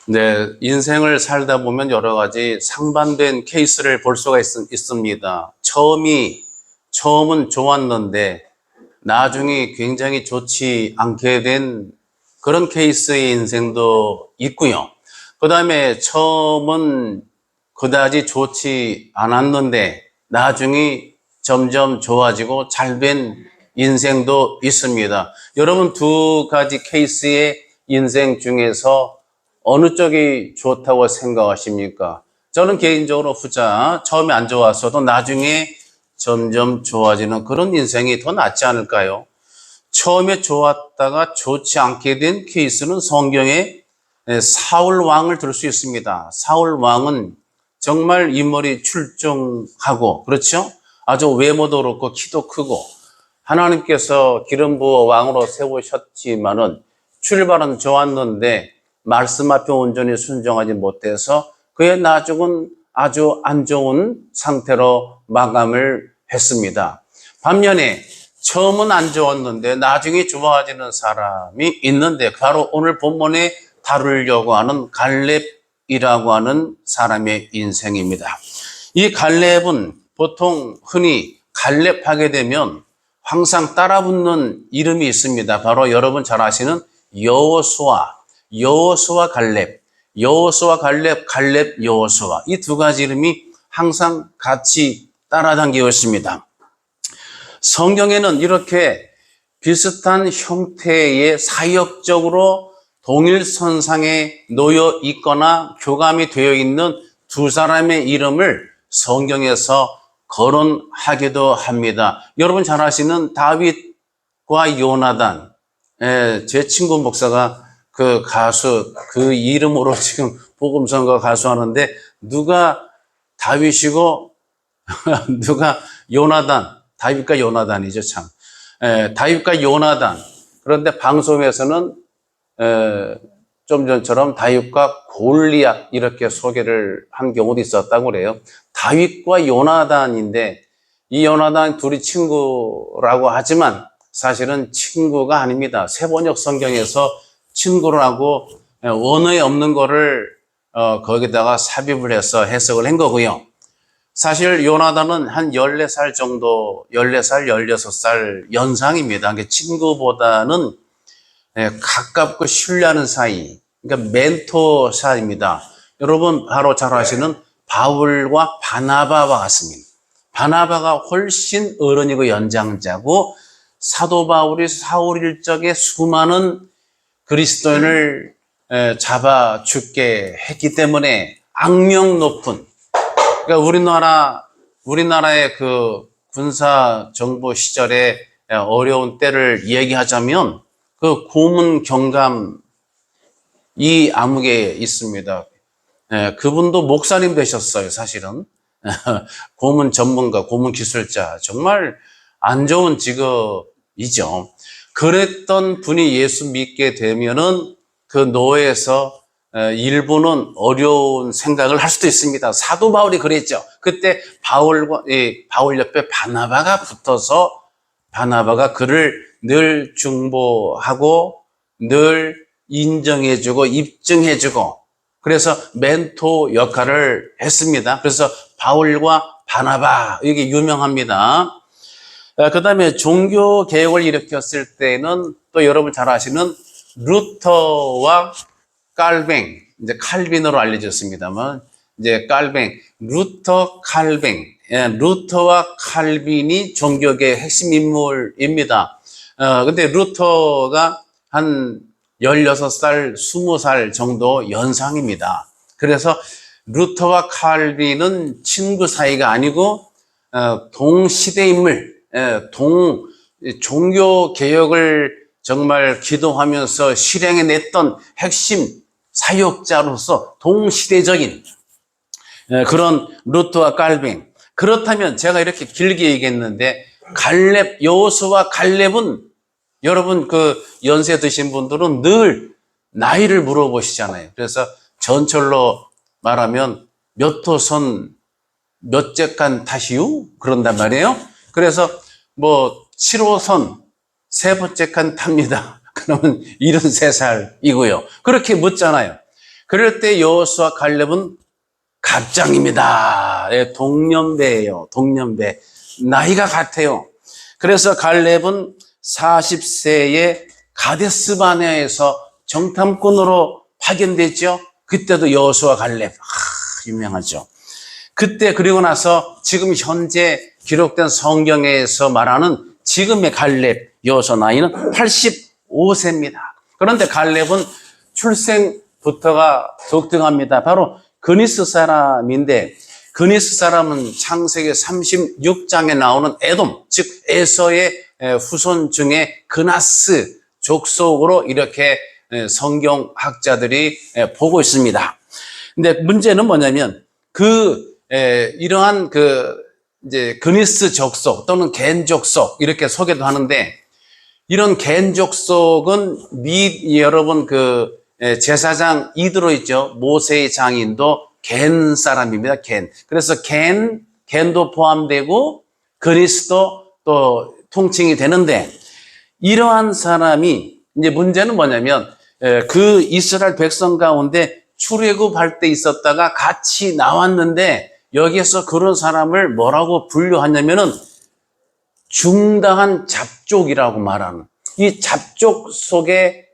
네, 인생을 살다 보면 여러 가지 상반된 케이스를 볼 수가 있습니다. 처음은 좋았는데 나중에 굉장히 좋지 않게 된 그런 케이스의 인생도 있고요. 그 다음에 처음은 그다지 좋지 않았는데 나중에 점점 좋아지고 잘 된 인생도 있습니다. 여러분 두 가지 케이스의 인생 중에서 어느 쪽이 좋다고 생각하십니까? 저는 개인적으로 후자, 처음에 안 좋았어도 나중에 점점 좋아지는 그런 인생이 더 낫지 않을까요? 처음에 좋았다가 좋지 않게 된 케이스는 성경에 사울 왕을 들 수 있습니다. 사울 왕은 정말 인물이 출중하고, 그렇죠? 아주 외모도 그렇고 키도 크고 하나님께서 기름 부어 왕으로 세우셨지만은 출발은 좋았는데 말씀 앞에 온전히 순종하지 못해서 그의 나중은 아주 안 좋은 상태로 마감을 했습니다. 반면에 처음은 안 좋았는데 나중에 좋아지는 사람이 있는데 바로 오늘 본문에 다루려고 하는 갈렙이라고 하는 사람의 인생입니다. 이 갈렙은 보통 흔히 갈렙하게 되면 항상 따라붙는 이름이 있습니다. 바로 여러분 잘 아시는 여호수아 갈렙, 갈렙 여호수아, 이 두 가지 이름이 항상 같이 따라다니고 있습니다. 성경에는 이렇게 비슷한 형태의 사역적으로 동일선상에 놓여 있거나 교감이 되어 있는 두 사람의 이름을 성경에서 거론하기도 합니다. 여러분 잘 아시는 다윗과 요나단, 제 친구 목사가 그 가수, 그 이름으로 지금 복음성가 가수하는데 누가 다윗이고 누가 요나단, 다윗과 요나단이죠, 참. 다윗과 요나단. 그런데 방송에서는 좀 전처럼 다윗과 골리앗 이렇게 소개를 한 경우도 있었다고 그래요. 다윗과 요나단인데 이 요나단 둘이 친구라고 하지만 사실은 친구가 아닙니다. 세번역 성경에서 친구라고 원어에 없는 거를 거기다가 삽입을 해서 해석을 한 거고요. 사실 요나단은 한 14살 정도, 14살, 16살 연상입니다. 그러니까 친구보다는 가깝고 신뢰하는 사이, 그러니까 멘토 사이입니다. 여러분 바로 잘 아시는 바울과 바나바와 같습니다. 바나바가 훨씬 어른이고 연장자고 사도 바울이 사울 일적에 수많은 그리스도인을 잡아 죽게 했기 때문에 악명 높은, 그러니까 우리나라의 그 군사 정부 시절에 어려운 때를 얘기하자면 그 고문 경감 이 암흑에 있습니다. 그분도 목사님 되셨어요, 사실은. 고문 전문가, 고문 기술자, 정말 안 좋은 직업이죠. 그랬던 분이 예수 믿게 되면은 그 노예에서 일부는 어려운 생각을 할 수도 있습니다. 사도 바울이 그랬죠. 그때 바울 옆에 바나바가 붙어서 바나바가 그를 늘 중보하고 늘 인정해주고 입증해주고 그래서 멘토 역할을 했습니다. 그래서 바울과 바나바 이게 유명합니다. 그 다음에 종교 개혁을 일으켰을 때는 또 여러분 잘 아시는 루터와 칼뱅, 이제 칼빈으로 알려졌습니다만, 이제 칼뱅, 루터와 칼빈이 종교계의 핵심 인물입니다. 근데 루터가 한 16살, 20살 정도 연상입니다. 그래서 루터와 칼빈은 친구 사이가 아니고, 동시대 인물, 종교 개혁을 정말 기도하면서 실행해냈던 핵심 사역자로서 동시대적인 그런 루터와 칼빈. 그렇다면 제가 이렇게 길게 얘기했는데 갈렙, 여호수아 갈렙은 여러분 그 연세 드신 분들은 늘 나이를 물어보시잖아요. 그래서 전철로 말하면 몇 호선 몇째 칸 타시오? 그런단 말이에요. 그래서 뭐 7호선 세 번째 칸 탑니다. 그러면 73살이고요. 그렇게 묻잖아요. 그럴 때 여호수아 갈렙은 갑장입니다. 예, 동년배예요. 동년배. 나이가 같아요. 그래서 갈렙은 40세에 가데스 바네아에서 정탐꾼으로 파견됐죠. 그때도 여호수아 갈렙 유명하죠. 그때 그리고 나서 지금 현재 기록된 성경에서 말하는 지금의 갈렙 여호수아 나이는 85세입니다. 그런데 갈렙은 출생부터가 독특합니다. 바로 그니스 사람인데, 그니스 사람은 창세기 36장에 나오는 에돔, 즉 에서의 후손 중에 그나스 족속으로 이렇게 성경학자들이 보고 있습니다. 근데 문제는 뭐냐면 이러한 이제 그니스 족속 또는 겐 족속 이렇게 소개도 하는데, 이런 겐 족속은 여러분 제사장 이드로 있죠. 모세의 장인도 겐 사람입니다. 겐. 그래서 겐도 포함되고 그리스도 또 통칭이 되는데, 이러한 사람이 이제 문제는 뭐냐면 그 이스라엘 백성 가운데 출애굽할 때 있었다가 같이 나왔는데, 여기에서 그런 사람을 뭐라고 분류하냐면은 중당한 잡족이라고 말하는, 이 잡족 속에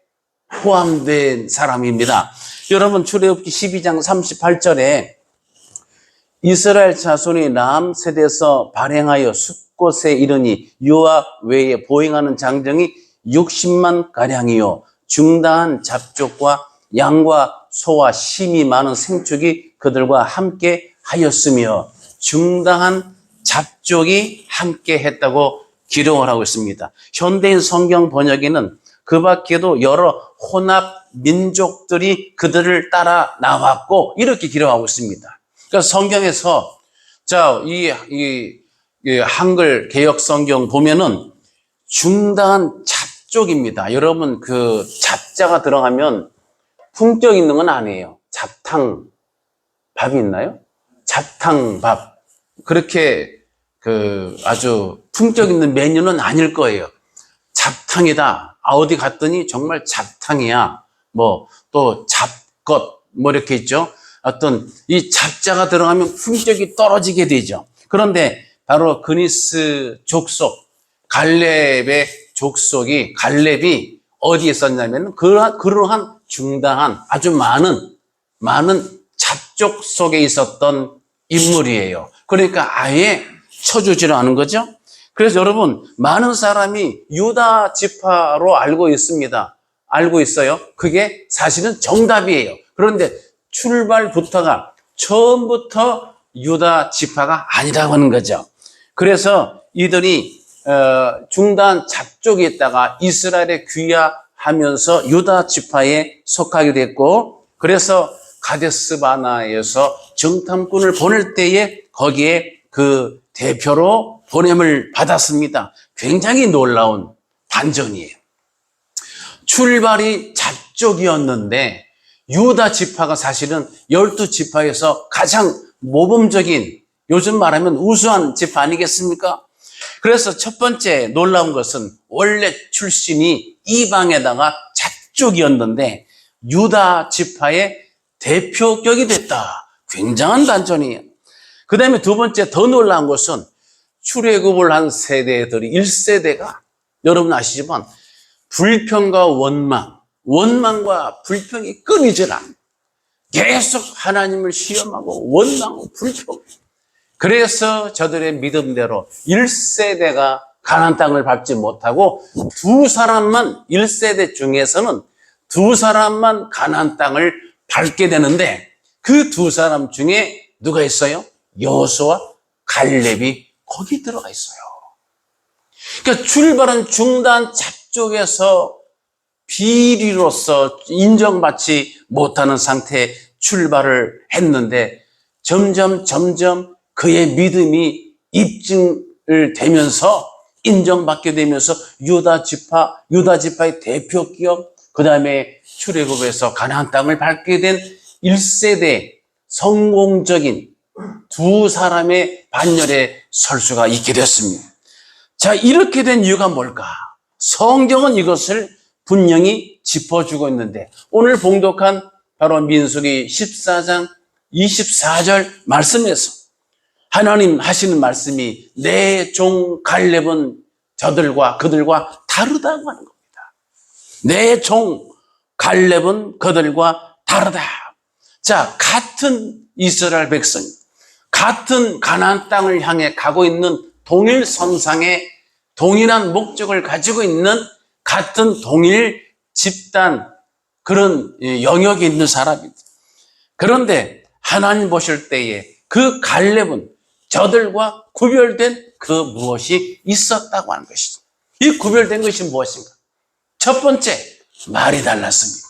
포함된 사람입니다. 여러분 출애굽기 12장 38절에 이스라엘 자손이 남 세대에서 발행하여 숫곳에 이르니 여호와 외에 보행하는 장정이 60만 가량이요 중다한 잡족과 양과 소와 심이 많은 생축이 그들과 함께 하였으며, 중다한 잡족이 함께 했다고 기록을 하고 있습니다. 현대인 성경 번역에는 그 밖에도 여러 혼합 민족들이 그들을 따라 나왔고 이렇게 기록하고 있습니다. 그러니까 성경에서 이 한글 개역 성경 보면은 중다한 잡족입니다. 여러분 그 잡자가 들어가면 품격 있는 건 아니에요. 잡탕 밥이 있나요? 잡탕밥 그렇게 아주 품격 있는 메뉴는 아닐 거예요. 잡탕이다. 어디 갔더니 정말 잡탕이야. 또 잡것 이렇게 있죠. 어떤 이 잡자가 들어가면 품격이 떨어지게 되죠. 그런데 바로 그니스 족속 갈렙의 족속이 갈렙이 어디에 있었냐면 그러한 중당한 아주 많은 잡족 속에 있었던 인물이에요. 그러니까 아예 쳐주지를 않은 거죠. 그래서 여러분 많은 사람이 유다 지파로 알고 있습니다. 알고 있어요. 그게 사실은 정답이에요. 그런데 출발부터가 처음부터 유다 지파가 아니라고 하는 거죠. 그래서 이들이 중단 잡족에 있다가 이스라엘에 귀화하면서 유다 지파에 속하게 됐고, 그래서 가데스 바나에서 정탐꾼을 보낼 때에 거기에 그 대표로 보냄을 받았습니다. 굉장히 놀라운 반전이에요. 출발이 잡족이었는데 유다 지파가 사실은 12지파에서 가장 모범적인, 요즘 말하면 우수한 지파 아니겠습니까? 그래서 첫 번째 놀라운 것은 원래 출신이 이방에다가 잡족이었는데 유다 지파의 대표격이 됐다. 굉장한 반전이에요. 그 다음에 두 번째 더 놀라운 것은 출애굽을 한 세대들이 1세대가 여러분 아시지만 불평과 원망과 불평이 끊이질 않아. 계속 하나님을 시험하고 원망하고 불평. 그래서 저들의 믿음대로 1세대가 가나안 땅을 밟지 못하고 두 사람만 1세대 중에서는 두 사람만 가나안 땅을 밟게 되는데 그 두 사람 중에 누가 있어요? 여호수아와 갈렙이 거기 들어가 있어요. 그러니까 출발은 중단 잡족에서 비리로서 인정받지 못하는 상태에 출발을 했는데 점점 그의 믿음이 입증을 되면서 인정받게 되면서 유다 지파의 대표 기업, 그 다음에 출애굽에서 가나안 땅을 밟게 된 1세대 성공적인 두 사람의 반열에 설 수가 있게 됐습니다. 자, 이렇게 된 이유가 뭘까? 성경은 이것을 분명히 짚어주고 있는데 오늘 봉독한 바로 민수기 14장 24절 말씀에서 하나님 하시는 말씀이 내 종 갈렙은 저들과 그들과 다르다고 하는 겁니다. 내 종 갈렙은 그들과 다르다. 자, 같은 이스라엘 백성, 같은 가나안 땅을 향해 가고 있는 동일 선상에 동일한 목적을 가지고 있는 같은 동일 집단, 그런 영역에 있는 사람입니다. 그런데 하나님 보실 때에 그 갈렙은 저들과 구별된 그 무엇이 있었다고 하는 것이죠. 이 구별된 것이 무엇인가? 첫 번째, 말이 달랐습니다.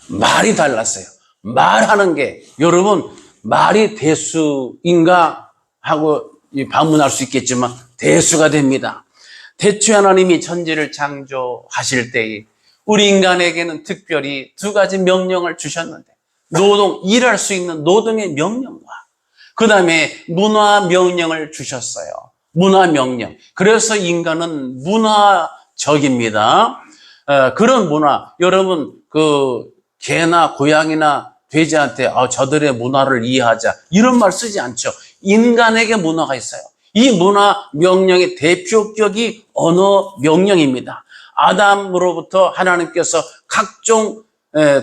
말이 달랐어요. 말하는 게, 여러분, 말이 대수인가 하고 반문할 수 있겠지만 대수가 됩니다. 태초에 하나님이 천지를 창조하실 때에 우리 인간에게는 특별히 두 가지 명령을 주셨는데, 일할 수 있는 노동의 명령과 그 다음에 문화 명령을 주셨어요. 문화 명령. 그래서 인간은 문화적입니다. 그런 문화, 여러분, 개나 고양이나 돼지한테 저들의 문화를 이해하자 이런 말 쓰지 않죠. 인간에게 문화가 있어요. 이 문화 명령의 대표격이 언어 명령입니다. 아담으로부터 하나님께서 각종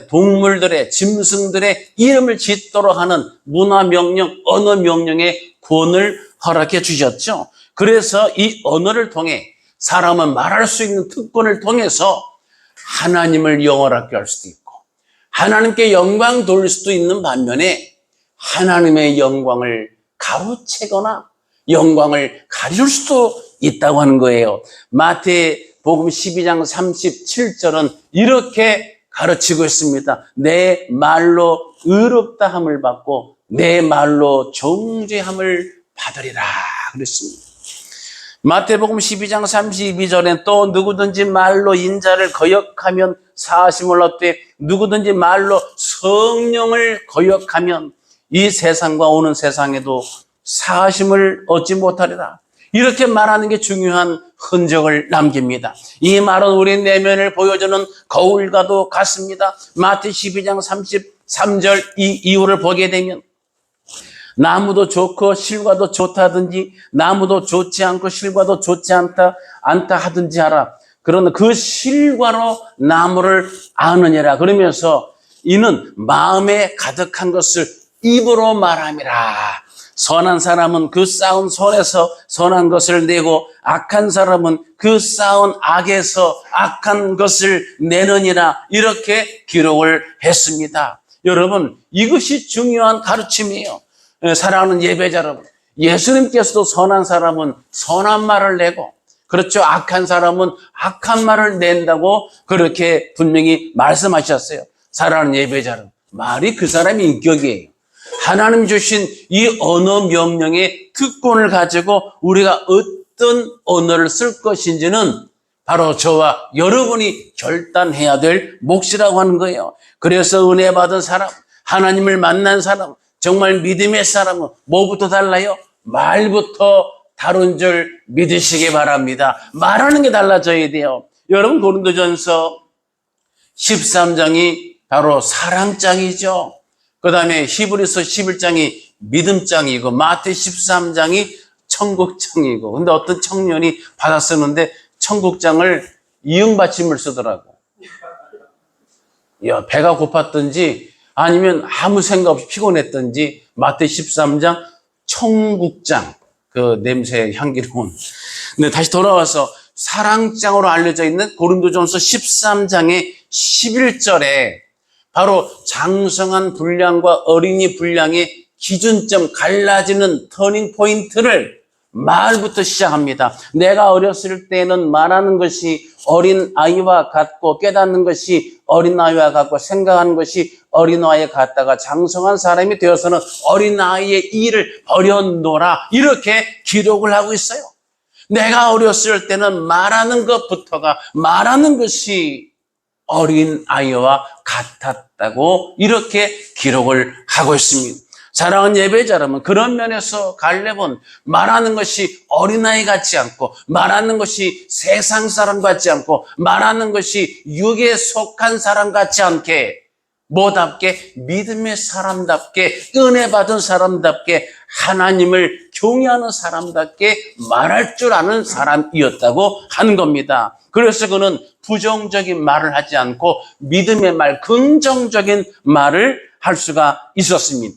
동물들의, 짐승들의 이름을 짓도록 하는 문화 명령, 언어 명령의 권을 허락해 주셨죠. 그래서 이 언어를 통해 사람은 말할 수 있는 특권을 통해서 하나님을 영원하게 할 수도 있고 하나님께 영광 돌릴 수도 있는 반면에 하나님의 영광을 가로채거나 영광을 가릴 수도 있다고 하는 거예요. 마태복음 12장 37절은 이렇게 가르치고 있습니다. 내 말로 의롭다 함을 받고 내 말로 정죄함을 받으리라 그랬습니다. 마태복음 12장 32절엔 또 누구든지 말로 인자를 거역하면 사하심을 얻되 누구든지 말로 성령을 거역하면 이 세상과 오는 세상에도 사하심을 얻지 못하리라. 이렇게 말하는 게 중요한 흔적을 남깁니다. 이 말은 우리 내면을 보여주는 거울과도 같습니다. 마태 12장 33절 이 이유를 보게 되면 나무도 좋고 실과도 좋다든지 나무도 좋지 않고 실과도 좋지 않다 하든지 하라. 그러나 그 실과로 나무를 아느니라. 그러면서 이는 마음에 가득한 것을 입으로 말함이라. 선한 사람은 그 쌓은 손에서 선한 것을 내고 악한 사람은 그 쌓은 악에서 악한 것을 내느니라. 이렇게 기록을 했습니다. 여러분, 이것이 중요한 가르침이에요. 사랑하는 예배자 여러분, 예수님께서도 선한 사람은 선한 말을 내고, 그렇죠, 악한 사람은 악한 말을 낸다고 그렇게 분명히 말씀하셨어요. 사랑하는 예배자 여러분, 말이 그 사람의 인격이에요. 하나님 주신 이 언어 명령의 특권을 가지고 우리가 어떤 언어를 쓸 것인지는 바로 저와 여러분이 결단해야 될 몫이라고 하는 거예요. 그래서 은혜 받은 사람, 하나님을 만난 사람, 정말 믿음의 사람은 뭐부터 달라요? 말부터 다른 줄 믿으시기 바랍니다. 말하는 게 달라져야 돼요. 여러분, 고린도전서 13장이 바로 사랑장이죠. 그 다음에 히브리서 11장이 믿음장이고 마태 13장이 천국장이고, 근데 어떤 청년이 받아 쓰는데 천국장을 이응받침을 쓰더라고. 야, 배가 고팠든지 아니면 아무 생각 없이 피곤했든지 마태 13장 청국장, 그 냄새 향기로운. 근데 다시 돌아와서 사랑장으로 알려져 있는 고린도전서 13장의 11절에 바로 장성한 분량과 어린이 분량의 기준점, 갈라지는 터닝 포인트를 말부터 시작합니다. 내가 어렸을 때는 말하는 것이 어린아이와 같고 깨닫는 것이 어린아이와 같고 생각하는 것이 어린아이와 같다가 장성한 사람이 되어서는 어린아이의 일을 버려놓으라. 이렇게 기록을 하고 있어요. 내가 어렸을 때는 말하는 것부터가 말하는 것이 어린아이와 같았다고 이렇게 기록을 하고 있습니다. 사랑하는 예배자 여러분, 그런 면에서 갈렙은 말하는 것이 어린아이 같지 않고 말하는 것이 세상 사람 같지 않고 말하는 것이 육에 속한 사람 같지 않게 뭐답게? 믿음의 사람답게, 은혜 받은 사람답게, 하나님을 경외하는 사람답게 말할 줄 아는 사람이었다고 하는 겁니다. 그래서 그는 부정적인 말을 하지 않고 믿음의 말, 긍정적인 말을 할 수가 있었습니다.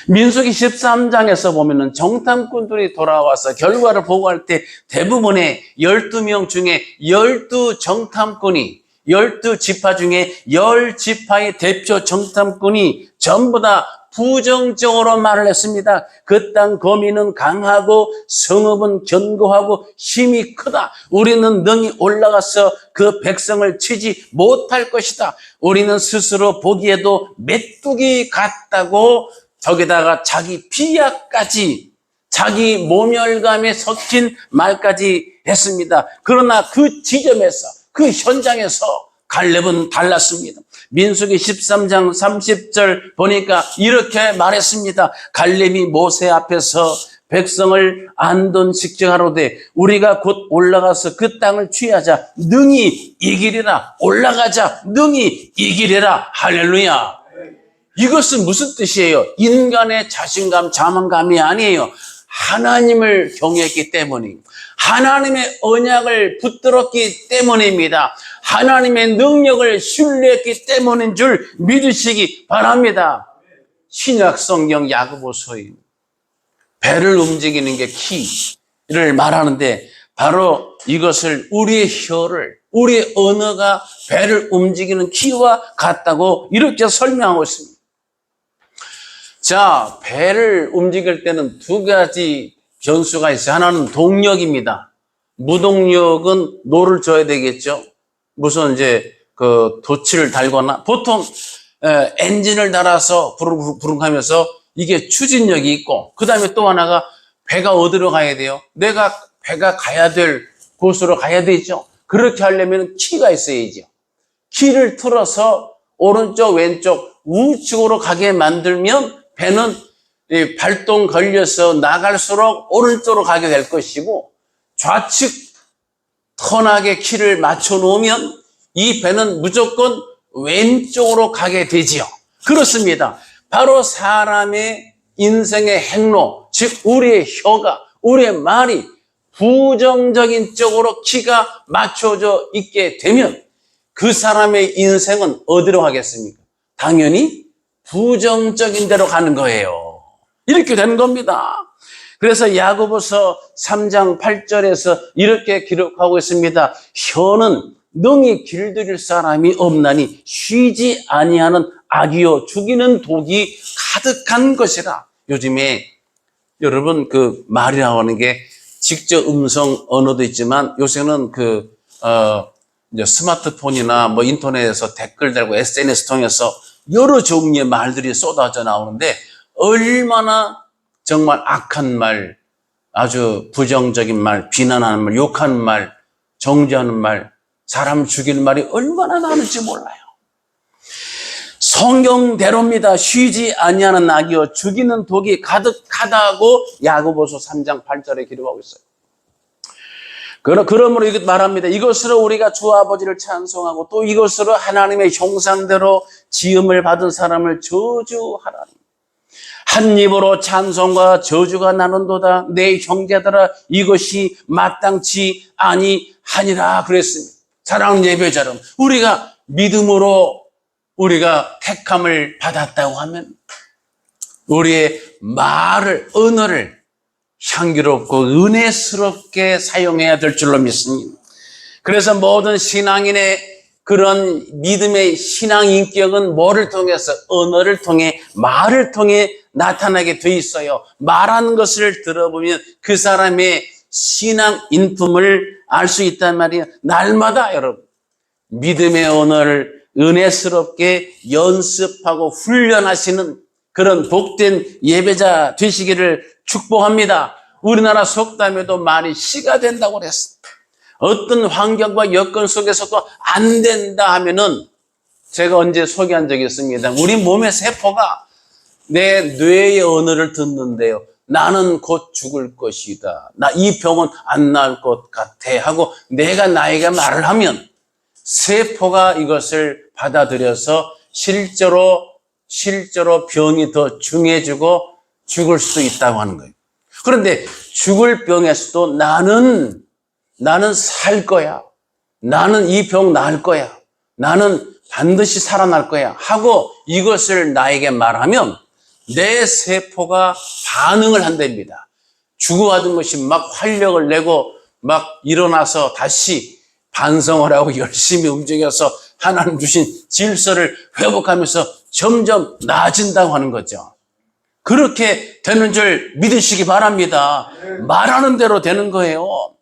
민수기 13장에서 보면은 정탐꾼들이 돌아와서 결과를 보고할 때 대부분의 12명 중에 12정탐꾼이 12지파 중에 10지파의 대표 정탐꾼이 전부 다 부정적으로 말을 했습니다. 그 땅 거민은 강하고 성읍은 견고하고 힘이 크다. 우리는 능히 올라가서 그 백성을 치지 못할 것이다. 우리는 스스로 보기에도 메뚜기 같다고 저기다가 자기 비하까지 자기 모멸감에 섞인 말까지 했습니다. 그러나 그 지점에서 그 현장에서 갈렙은 달랐습니다. 민수기 13장 30절 보니까 이렇게 말했습니다. 갈렙이 모세 앞에서 백성을 안돈식정하로되 우리가 곧 올라가서 그 땅을 취하자 능히 이기리라. 올라가자 능히 이기리라. 할렐루야. 이것은 무슨 뜻이에요? 인간의 자신감, 자만감이 아니에요. 하나님을 경외했기 때문입니다. 하나님의 언약을 붙들었기 때문입니다. 하나님의 능력을 신뢰했기 때문인 줄 믿으시기 바랍니다. 신약 성경 야고보서에 배를 움직이는 게 키를 말하는데 바로 이것을 우리의 혀를, 우리의 언어가 배를 움직이는 키와 같다고 이렇게 설명하고 있습니다. 자, 배를 움직일 때는 두 가지 변수가 있어요. 하나는 동력입니다. 무동력은 노를 져야 되겠죠. 무슨 이제 그 돛을 달거나 보통 엔진을 달아서 부릉부릉 하면서 이게 추진력이 있고 그 다음에 또 하나가 배가 어디로 가야 돼요? 배가 가야 될 곳으로 가야 되죠. 그렇게 하려면 키가 있어야죠. 키를 틀어서 오른쪽 왼쪽 우측으로 가게 만들면 배는 발동 걸려서 나갈수록 오른쪽으로 가게 될 것이고 좌측 턴하게 키를 맞춰 놓으면 이 배는 무조건 왼쪽으로 가게 되지요. 그렇습니다. 바로 사람의 인생의 행로, 즉 우리의 혀가, 우리의 말이 부정적인 쪽으로 키가 맞춰져 있게 되면 그 사람의 인생은 어디로 가겠습니까? 당연히 부정적인 데로 가는 거예요. 이렇게 되는 겁니다. 그래서 야고보서 3장 8절에서 이렇게 기록하고 있습니다. 혀는 능히 길들일 사람이 없나니 쉬지 아니하는 악이요 죽이는 독이 가득한 것이라. 요즘에 여러분 그 말이라고 하는 게 직접 음성 언어도 있지만 요새는 이제 스마트폰이나 뭐 인터넷에서 댓글 달고 SNS 통해서 여러 종류의 말들이 쏟아져 나오는데 얼마나 정말 악한 말, 아주 부정적인 말, 비난하는 말, 욕하는 말, 정죄하는 말, 사람 죽일 말이 얼마나 많은지 몰라요. 성경대로입니다. 쉬지 아니하는 악이요 죽이는 독이 가득하다고 야고보서 3장 8절에 기록하고 있어요. 그러므로 이것 말합니다. 이것으로 우리가 주 아버지를 찬송하고 또 이것으로 하나님의 형상대로 지음을 받은 사람을 저주하라니. 한 입으로 찬송과 저주가 나는도다. 내 형제들아 이것이 마땅치 아니하니라 그랬습니다. 사랑하는 예배자 여러분, 우리가 믿음으로 우리가 택함을 받았다고 하면 우리의 말을, 언어를 향기롭고 은혜스럽게 사용해야 될 줄로 믿습니다. 그래서 모든 신앙인의 그런 믿음의 신앙 인격은 뭐를 통해서? 언어를 통해, 말을 통해 나타나게 돼 있어요. 말하는 것을 들어보면 그 사람의 신앙 인품을 알 수 있단 말이에요. 날마다 여러분 믿음의 언어를 은혜스럽게 연습하고 훈련하시는 그런 복된 예배자 되시기를 축복합니다. 우리나라 속담에도 말이 씨가 된다고 그랬습니다. 어떤 환경과 여건 속에서도 안 된다 하면은 제가 언제 소개한 적이 있습니다. 우리 몸의 세포가 내 뇌의 언어를 듣는데요. 나는 곧 죽을 것이다. 나 이 병은 안 나을 것 같아 하고 내가 나에게 말을 하면 세포가 이것을 받아들여서 실제로 병이 더 중해지고 죽을 수도 있다고 하는 거예요. 그런데 죽을 병에서도 나는 살 거야. 나는 이 병 나을 거야. 나는 반드시 살아날 거야. 하고 이것을 나에게 말하면 내 세포가 반응을 한답니다. 주고받은 것이 막 활력을 내고 막 일어나서 다시 반성을 하고 열심히 움직여서 하나님 주신 질서를 회복하면서 점점 나아진다고 하는 거죠. 그렇게 되는 줄 믿으시기 바랍니다. 말하는 대로 되는 거예요.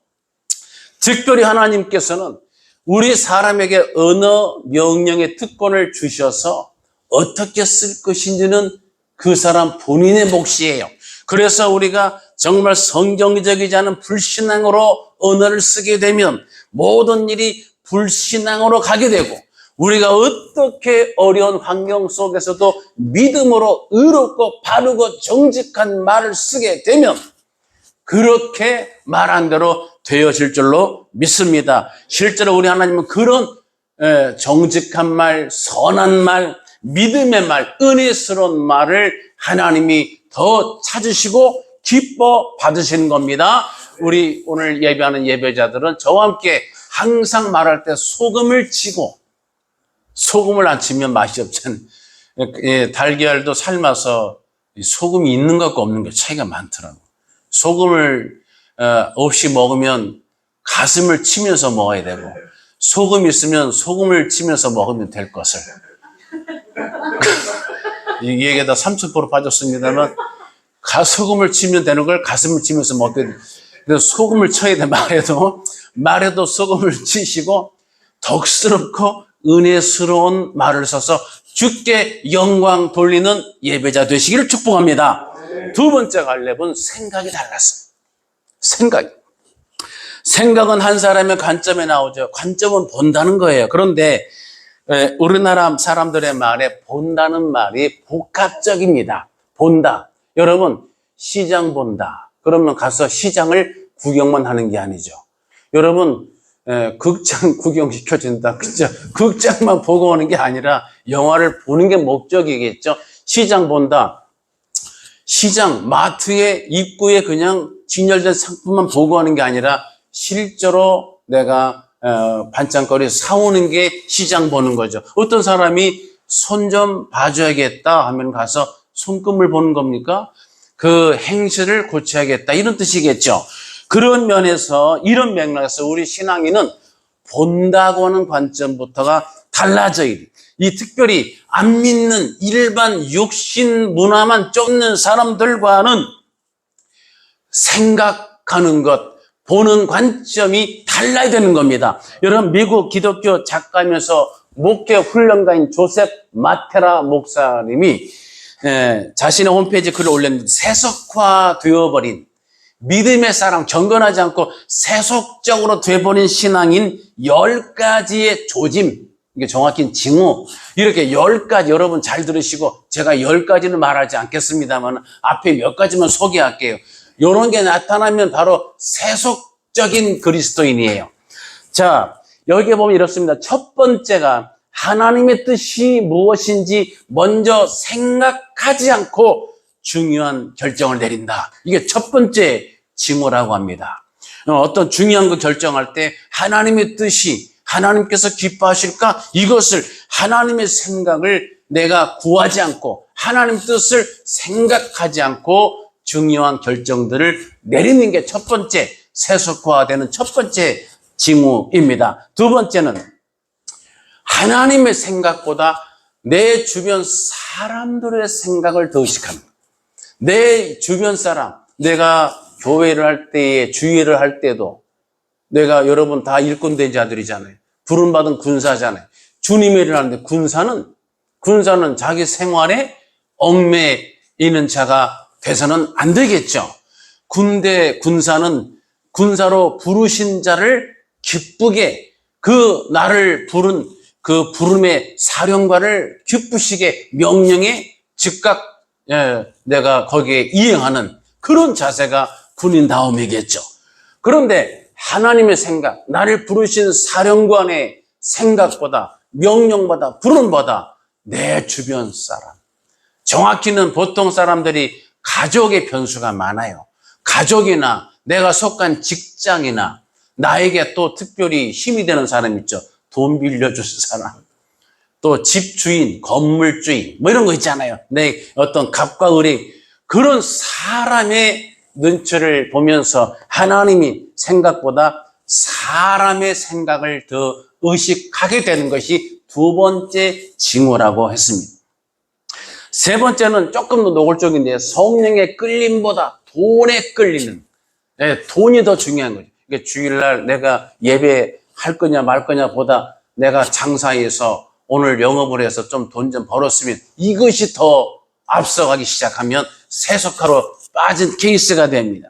특별히 하나님께서는 우리 사람에게 언어 명령의 특권을 주셔서 어떻게 쓸 것인지는 그 사람 본인의 몫이에요. 그래서 우리가 정말 성경적이지 않은 불신앙으로 언어를 쓰게 되면 모든 일이 불신앙으로 가게 되고, 우리가 어떻게 어려운 환경 속에서도 믿음으로 의롭고 바르고 정직한 말을 쓰게 되면 그렇게 말한 대로 되어질 줄로 믿습니다. 실제로 우리 하나님은 그런 정직한 말, 선한 말, 믿음의 말, 은혜스러운 말을 하나님이 더 찾으시고 기뻐 받으시는 겁니다. 우리 오늘 예배하는 예배자들은 저와 함께 항상 말할 때 소금을 치고, 소금을 안 치면 맛이 없잖아요. 달걀도 삶아서 소금이 있는 것과 없는 게 차이가 많더라고요. 소금을 없이 먹으면 가슴을 치면서 먹어야 되고, 소금이 있으면 소금을 치면서 먹으면 될 것을. 이 얘기에다 30% 빠졌습니다만, 소금을 치면 되는 걸 가슴을 치면서 먹게 돼. 그래서 소금을 쳐야 돼. 말에도 소금을 치시고 덕스럽고 은혜스러운 말을 써서 주께 영광 돌리는 예배자 되시기를 축복합니다. 두 번째 갈렙은 생각이 달랐어요. 생각은 한 사람의 관점에 나오죠. 관점은 본다는 거예요. 그런데 우리나라 사람들의 말에 본다는 말이 복합적입니다. 본다. 여러분, 시장 본다. 그러면 가서 시장을 구경만 하는 게 아니죠. 여러분, 극장 구경시켜준다. 그죠? 극장만 보고 오는 게 아니라 영화를 보는 게 목적이겠죠. 시장 본다. 시장, 마트의 입구에 그냥 진열된 상품만 보고 하는 게 아니라 실제로 내가 반찬거리 사오는 게 시장 보는 거죠. 어떤 사람이 손 좀 봐줘야겠다 하면 가서 손금을 보는 겁니까? 그 행실을 고쳐야겠다 이런 뜻이겠죠. 그런 면에서, 이런 맥락에서 우리 신앙인은 본다고 하는 관점부터가 달라져야 돼. 이 특별히 안 믿는 일반 육신 문화만 쫓는 사람들과는 생각하는 것, 보는 관점이 달라야 되는 겁니다. 여러분, 미국 기독교 작가면서 목회 훈련가인 조셉 마테라 목사님이 자신의 홈페이지에 글을 올렸는데, 세속화되어버린 믿음의 사랑, 경건하지 않고 세속적으로 돼버린 신앙인 10가지의 조짐, 이게 정확히 징후, 이렇게 10가지, 여러분 잘 들으시고, 제가 10가지는 말하지 않겠습니다만 앞에 몇 가지만 소개할게요. 이런 게 나타나면 바로 세속적인 그리스도인이에요. 자, 여기에 보면 이렇습니다. 첫 번째가 하나님의 뜻이 무엇인지 먼저 생각하지 않고 중요한 결정을 내린다. 이게 첫 번째 징후라고 합니다. 어떤 중요한 거 결정할 때 하나님의 뜻이, 하나님께서 기뻐하실까? 이것을, 하나님의 생각을 내가 구하지 않고 하나님 뜻을 생각하지 않고 중요한 결정들을 내리는 게 첫 번째, 세속화되는 첫 번째 징후입니다. 두 번째는 하나님의 생각보다 내 주변 사람들의 생각을 더 의식합니다. 내 주변 사람, 내가 교회를 할 때에, 주의를 할 때도, 내가, 여러분 다 일꾼된 자들이잖아요. 부름받은 군사잖아요. 주님의 일을 하는데 군사는 자기 생활에 얽매이는 자가 돼서는 안 되겠죠. 군사는 군사로 부르신 자를 기쁘게, 그 나를 부른 그 부름의 사령관을 기쁘시게 명령에 즉각 내가 거기에 이행하는 그런 자세가 군인다움이겠죠. 그런데 하나님의 생각, 나를 부르신 사령관의 생각보다, 명령보다, 부름보다 내 주변 사람. 정확히는 보통 사람들이 가족의 변수가 많아요. 가족이나 내가 속한 직장이나 나에게 또 특별히 힘이 되는 사람 있죠. 돈 빌려줄 사람. 또 집주인, 건물주인, 뭐 이런 거 있잖아요. 내 어떤 갑과 을의 그런 사람의 눈치를 보면서 하나님이 생각보다 사람의 생각을 더 의식하게 되는 것이 두 번째 징후라고 했습니다. 세 번째는 조금 더 노골적인데 성령의 끌림보다 돈에 끌리는, 돈이 더 중요한 거죠. 그러니까 주일날 내가 예배할 거냐 말 거냐 보다 내가 장사해서 오늘 영업을 해서 좀 돈 좀 벌었으면 이것이 더 앞서가기 시작하면 세속화로 빠진 케이스가 됩니다.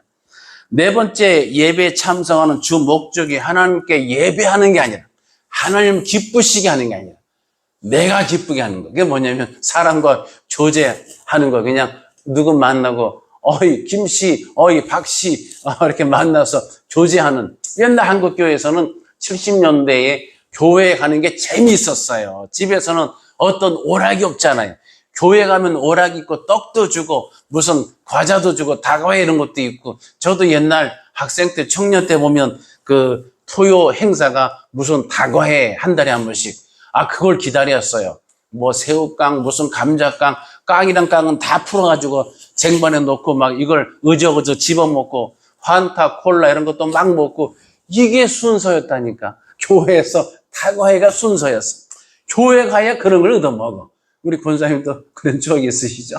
네 번째 예배에 참석하는 주 목적이 하나님께 예배하는 게 아니라 하나님 기쁘시게 하는 게 아니라 내가 기쁘게 하는 거. 그게 뭐냐면 사람과 교제하는 거. 그냥 누구 만나고 어이 김씨, 어이 박씨 이렇게 만나서 교제하는. 옛날 한국교회에서는 70년대에 교회에 가는 게 재미있었어요. 집에서는 어떤 오락이 없잖아요. 교회 가면 오락 있고 떡도 주고 무슨 과자도 주고 다과회 이런 것도 있고 저도 옛날 학생 때 청년 때 보면 그 토요 행사가 무슨 다과회 한 달에 한 번씩 그걸 기다렸어요. 뭐 새우깡 무슨 감자깡 깡이랑 깡은 다 풀어가지고 쟁반에 놓고 막 이걸 어저어저 집어먹고 환타 콜라 이런 것도 막 먹고 이게 순서였다니까. 교회에서 다과회가 순서였어. 교회 가야 그런 걸 얻어먹어. 우리 권사님도 그런 적이 있으시죠?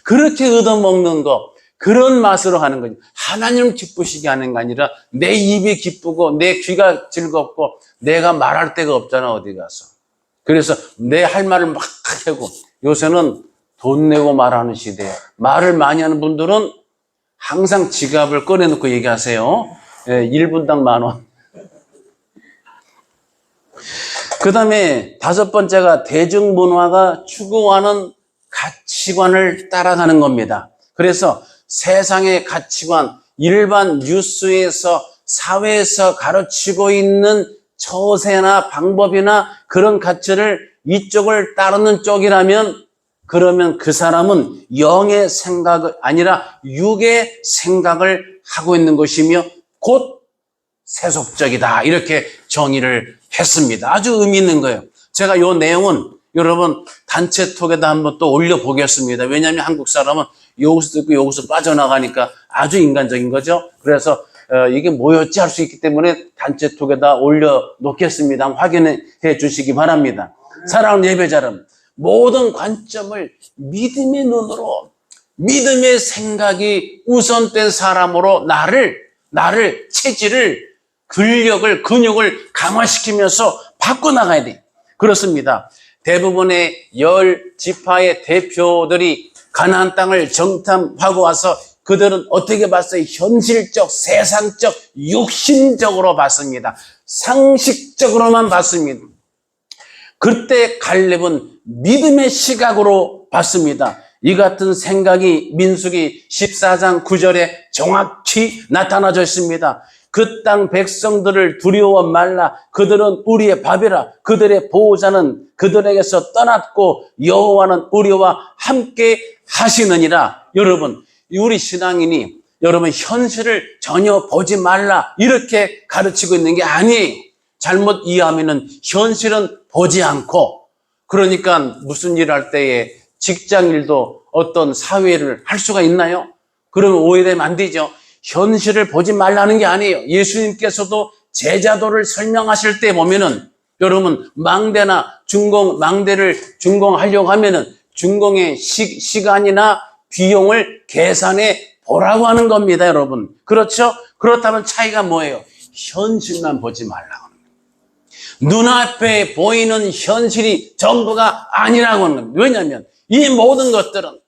그렇게 얻어먹는 거, 그런 맛으로 하는 거죠. 하나님 기쁘시게 하는 게 아니라 내 입이 기쁘고 내 귀가 즐겁고 내가 말할 데가 없잖아, 어디 가서. 그래서 내 할 말을 막 하고 요새는 돈 내고 말하는 시대에 말을 많이 하는 분들은 항상 지갑을 꺼내놓고 얘기하세요. 1분당 10,000원. 그 다음에 다섯 번째가 대중문화가 추구하는 가치관을 따라가는 겁니다. 그래서 세상의 가치관, 일반 뉴스에서 사회에서 가르치고 있는 처세나 방법이나 그런 가치를 이쪽을 따르는 쪽이라면 그러면 그 사람은 영의 생각이 아니라 육의 생각을 하고 있는 것이며 곧 세속적이다. 이렇게 정의를 했습니다. 아주 의미 있는 거예요. 제가 이 내용은 여러분 단체톡에다 한번 또 올려보겠습니다. 왜냐하면 한국 사람은 여기서 듣고 여기서 빠져나가니까 아주 인간적인 거죠. 그래서 이게 뭐였지 할 수 있기 때문에 단체톡에다 올려놓겠습니다. 확인해 주시기 바랍니다. 사랑하는 예배자 여러분, 모든 관점을 믿음의 눈으로 믿음의 생각이 우선된 사람으로 나를 체질을 근력을 근육을 강화시키면서 바꿔나가야 돼. 그렇습니다. 대부분의 10지파의 대표들이 가나안 땅을 정탐하고 와서 그들은 어떻게 봤어요? 현실적, 세상적, 육신적으로 봤습니다. 상식적으로만 봤습니다. 그때 갈렙은 믿음의 시각으로 봤습니다. 이 같은 생각이 민수기 14장 9절에 정확히 나타나져 있습니다. 그 땅 백성들을 두려워 말라. 그들은 우리의 밥이라. 그들의 보호자는 그들에게서 떠났고 여호와는 우리와 함께 하시느니라. 여러분, 우리 신앙인이 여러분 현실을 전혀 보지 말라 이렇게 가르치고 있는 게 아니에요. 잘못 이해하면은 현실은 보지 않고, 그러니까 무슨 일 할 때에 직장일도 어떤 사회를 할 수가 있나요? 그러면 오해되면 안 되죠. 현실을 보지 말라는 게 아니에요. 예수님께서도 제자도를 설명하실 때 보면은 여러분 망대나 망대를 준공하려고 하면은 준공의 시간이나 비용을 계산해 보라고 하는 겁니다, 여러분. 그렇죠? 그렇다면 차이가 뭐예요? 현실만 보지 말라고 하는 거예요. 눈앞에 보이는 현실이 전부가 아니라고 하는 겁니다. 왜냐하면 이 모든 것들은,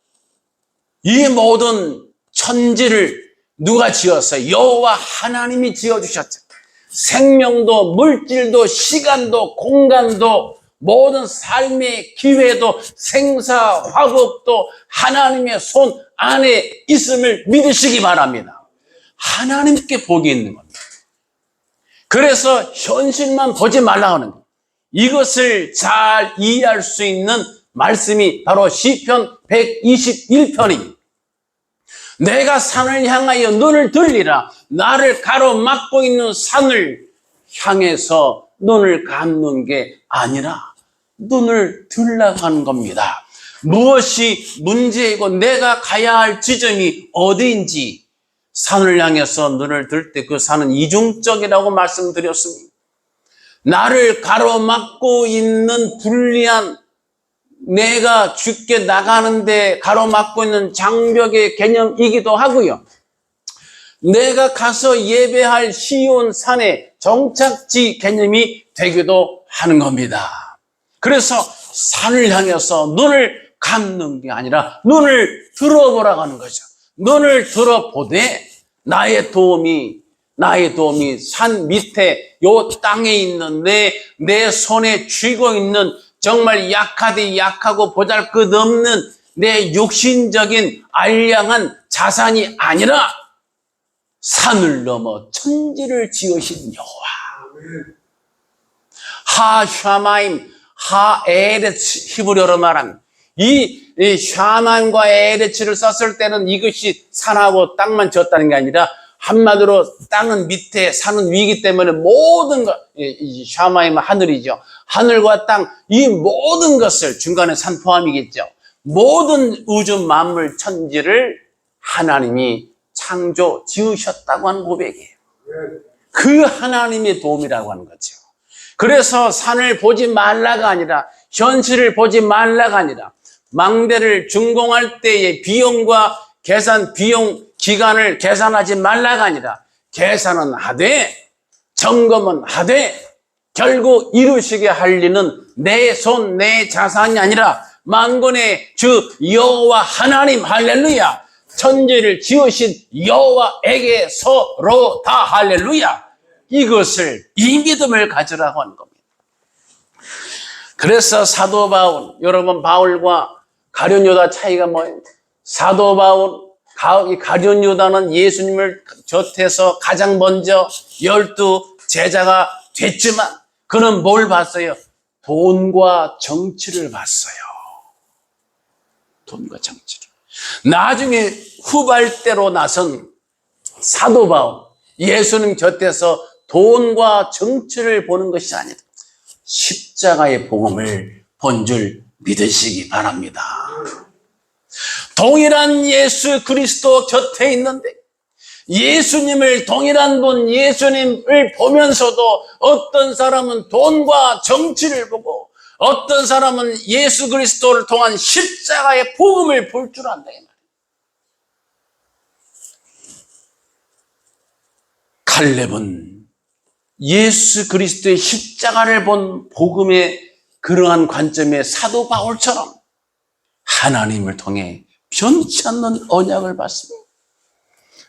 이 모든 천지를 누가 지었어요? 여호와 하나님이 지어주셨죠. 생명도 물질도 시간도 공간도 모든 삶의 기회도 생사화복도 하나님의 손 안에 있음을 믿으시기 바랍니다. 하나님께 복이 있는 겁니다. 그래서 현실만 보지 말라고 하는 거예요. 이것을 잘 이해할 수 있는 말씀이 바로 시편 121편입니다. 내가 산을 향하여 눈을 들리라. 나를 가로막고 있는 산을 향해서 눈을 감는 게 아니라 눈을 들라고 하는 겁니다. 무엇이 문제이고 내가 가야 할 지점이 어디인지 산을 향해서 눈을 들 때 그 산은 이중적이라고 말씀드렸습니다. 나를 가로막고 있는 불리한 내가 죽게 나가는데 가로막고 있는 장벽의 개념이기도 하고요. 내가 가서 예배할 시온 산의 정착지 개념이 되기도 하는 겁니다. 그래서 산을 향해서 눈을 감는 게 아니라 눈을 들어보라고 하는 거죠. 눈을 들어보되 나의 도움이 산 밑에 요 땅에 있는데 내 손에 쥐고 있는 정말 약하고 보잘것없는 내 육신적인 알량한 자산이 아니라 산을 넘어 천지를 지으신 여호와. 하샤마임, 하에레츠, 히브리어로 말하면 이 샤만과 에레츠를 썼을 때는 이것이 산하고 땅만 지었다는 게 아니라 한마디로 땅은 밑에 산은 위이기 때문에 모든 것, 샤마임은 하늘이죠. 하늘과 땅, 이 모든 것을, 중간에 산 포함이겠죠. 모든 우주 만물 천지를 하나님이 창조 지으셨다고 하는 고백이에요. 그 하나님의 도움이라고 하는 거죠. 그래서 산을 보지 말라가 아니라, 현실을 보지 말라가 아니라, 망대를 준공할 때의 비용과 비용 기간을 계산하지 말라가 아니라 계산은 하되 점검은 하되 결국 이루시게 할 일은 내 손, 내 자산이 아니라 만군의 주 여호와 하나님, 할렐루야, 천지를 지으신 여호와에게서로다, 할렐루야. 이것을, 이 믿음을 가지라고 하는 겁니다. 그래서 사도 바울, 여러분 바울과 가룟 유다 차이가 뭐예요? 사도 바울, 가룟 유다는 예수님을 곁에서 가장 먼저 12 제자가 됐지만 그는 뭘 봤어요? 돈과 정치를 봤어요. 돈과 정치를. 나중에 후발대로 나선 사도 바울, 예수님 곁에서 돈과 정치를 보는 것이 아니라 십자가의 복음을 본 줄 믿으시기 바랍니다. 동일한 예수 그리스도 곁에 있는데 예수님을, 동일한 분 예수님을 보면서도 어떤 사람은 돈과 정치를 보고 어떤 사람은 예수 그리스도를 통한 십자가의 복음을 볼 줄 안다, 이 말이에요. 칼렙은 예수 그리스도의 십자가를 본 복음의 그러한 관점의 사도 바울처럼 하나님을 통해 변치 않는 언약을 받습니다.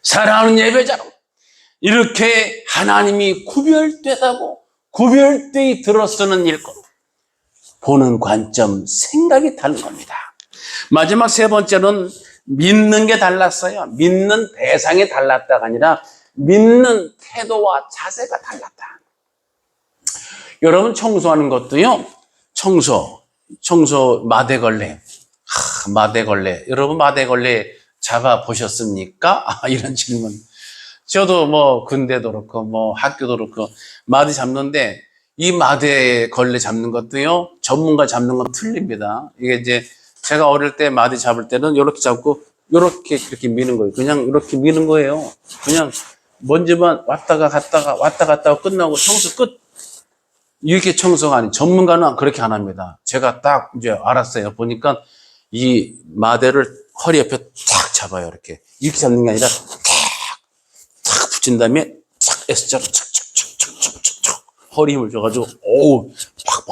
사랑하는 예배자로 이렇게 하나님이 구별되이 들어서는 일꾼, 보는 관점, 생각이 다른 겁니다. 마지막 세 번째는 믿는 게 달랐어요. 믿는 대상이 달랐다가 아니라 믿는 태도와 자세가 달랐다. 여러분 청소하는 것도요, 청소 마대걸레. 마대걸레. 여러분 마대걸레 잡아보셨습니까? 이런 질문. 저도 뭐 군대도 그렇고 뭐 학교도 그렇고 마대 잡는데 이 마대걸레 잡는 것도요, 전문가 잡는 건 틀립니다. 이게 이제 제가 어릴 때 마대 잡을 때는 이렇게 잡고 이렇게 미는 거예요. 그냥 이렇게 미는 거예요. 그냥 먼지만 왔다 갔다가 끝나고 청소 끝. 이렇게 청소가 아니, 전문가는 그렇게 안 합니다. 제가 딱 이제 알았어요. 보니까 이 마대를 허리 옆에 탁 잡아요. 이렇게 잡는 게 아니라 탁 붙인 다음에 탁 S자로 착 허리 힘을 줘가지고 팍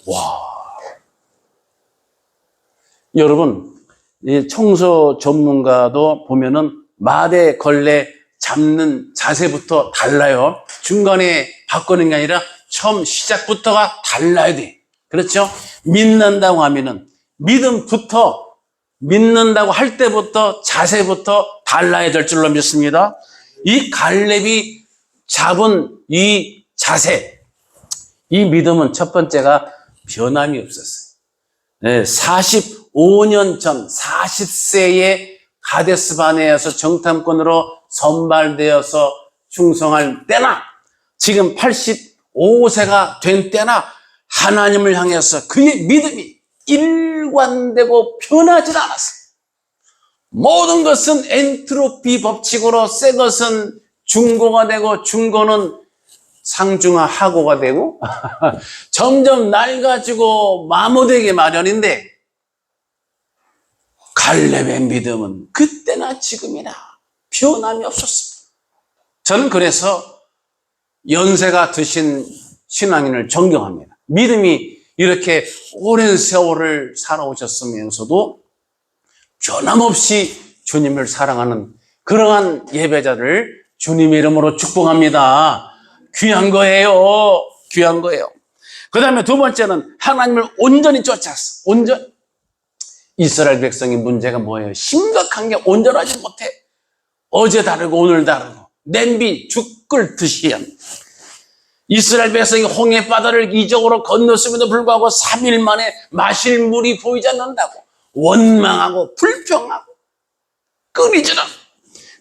와. 여러분, 이 청소 전문가도 보면은 마대 걸레 잡는 자세부터 달라요. 중간에 바꾸는 게 아니라 처음 시작부터가 달라야 돼. 그렇죠? 믿는다고 하면은 믿는다고 할 때부터 자세부터 달라야 될 줄로 믿습니다. 이 갈렙이 잡은 이 자세, 이 믿음은 첫 번째가 변함이 없었어요. 45년 전 40세에 가데스 바네아에서 정탐꾼으로 선발되어서 충성할 때나 지금 85세가 된 때나 하나님을 향해서 그의 믿음이 일관되고 변하지 않았어요. 모든 것은 엔트로피 법칙으로 새 것은 중고가 되고 중고는 상중하하고가 되고 점점 낡아지고 마모되기 마련인데 갈렙의 믿음은 그때나 지금이나 변함이 없었습니다. 저는 그래서 연세가 드신 신앙인을 존경합니다. 믿음이 이렇게 오랜 세월을 살아오셨으면서도 변함없이 주님을 사랑하는 그러한 예배자를 주님의 이름으로 축복합니다. 귀한 거예요. 귀한 거예요. 그 다음에 두 번째는 하나님을 온전히 쫓았어. 온전. 이스라엘 백성의 문제가 뭐예요? 심각한 게 온전하지 못해. 어제 다르고 오늘 다르고 냄비 죽 끓듯이 이스라엘 백성이 홍해 바다를 이적으로 건넜음에도 불구하고 3일 만에 마실 물이 보이지 않는다고 원망하고 불평하고 끊이질 않아.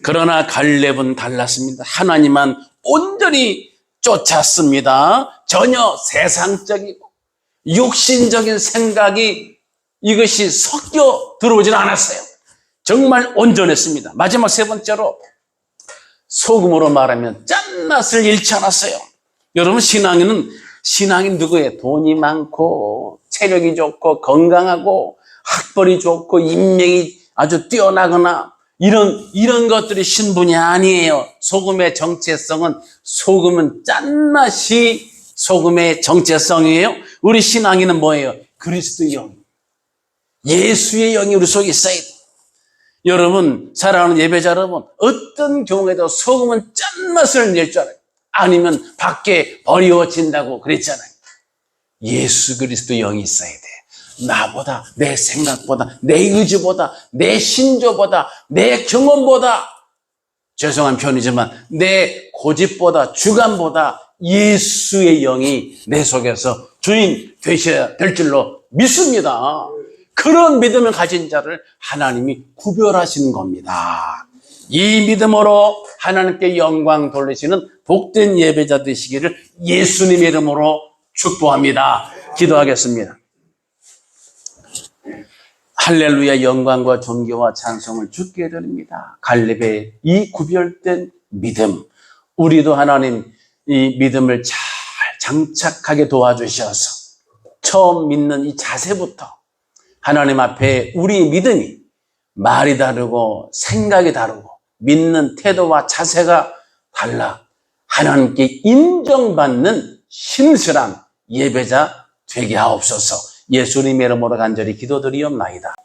그러나 갈렙은 달랐습니다. 하나님만 온전히 쫓았습니다. 전혀 세상적이고 육신적인 생각이 이것이 섞여 들어오질 않았어요. 정말 온전했습니다. 마지막 세 번째로 소금으로 말하면 짠맛을 잃지 않았어요. 여러분 신앙인 누구예요? 돈이 많고 체력이 좋고 건강하고 학벌이 좋고 인명이 아주 뛰어나거나 이런 것들이 신분이 아니에요. 소금의 정체성은 소금은 짠맛이 소금의 정체성이에요. 우리 신앙인은 뭐예요? 그리스도의 영, 예수의 영이 우리 속에 있어야 돼요. 여러분, 사랑하는 예배자 여러분, 어떤 경우에도 소금은 짠맛을 낼 줄 알아요. 아니면 밖에 버리워진다고 그랬잖아요. 예수 그리스도 영이 있어야 돼. 나보다, 내 생각보다, 내 의지보다, 내 신조보다, 내 경험보다, 죄송한 표현이지만 내 고집보다, 주관보다 예수의 영이 내 속에서 주인 되셔야 될 줄로 믿습니다. 그런 믿음을 가진 자를 하나님이 구별하시는 겁니다. 이 믿음으로 하나님께 영광 돌리시는 복된 예배자 되시기를 예수님의 이름으로 축복합니다. 기도하겠습니다. 할렐루야. 영광과 존귀와 찬송을 주께 드립니다. 갈렙의 이 구별된 믿음, 우리도 하나님 이 믿음을 잘 장착하게 도와주셔서 처음 믿는 이 자세부터 하나님 앞에 우리 믿음이 말이 다르고 생각이 다르고 믿는 태도와 자세가 달라 하나님께 인정받는 신실한 예배자 되게 하옵소서. 예수님의 이름으로 간절히 기도드리옵나이다.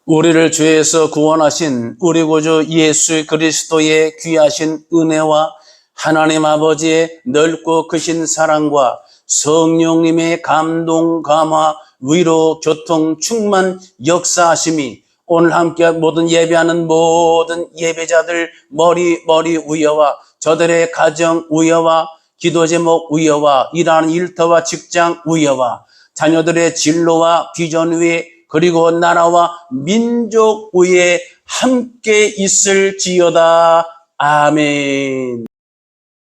우리를 죄에서 구원하신 우리 구주 예수 그리스도의 귀하신 은혜와 하나님 아버지의 넓고 크신 사랑과 성령님의 감동, 감화, 위로, 교통, 충만, 역사하심이 오늘 함께 모든 예배하는 모든 예배자들 머리 위여와 저들의 가정 위여와 기도 제목 위여와 일하는 일터와 직장 위여와 자녀들의 진로와 비전 위에 그리고 나라와 민족 위에 함께 있을지어다. 아멘.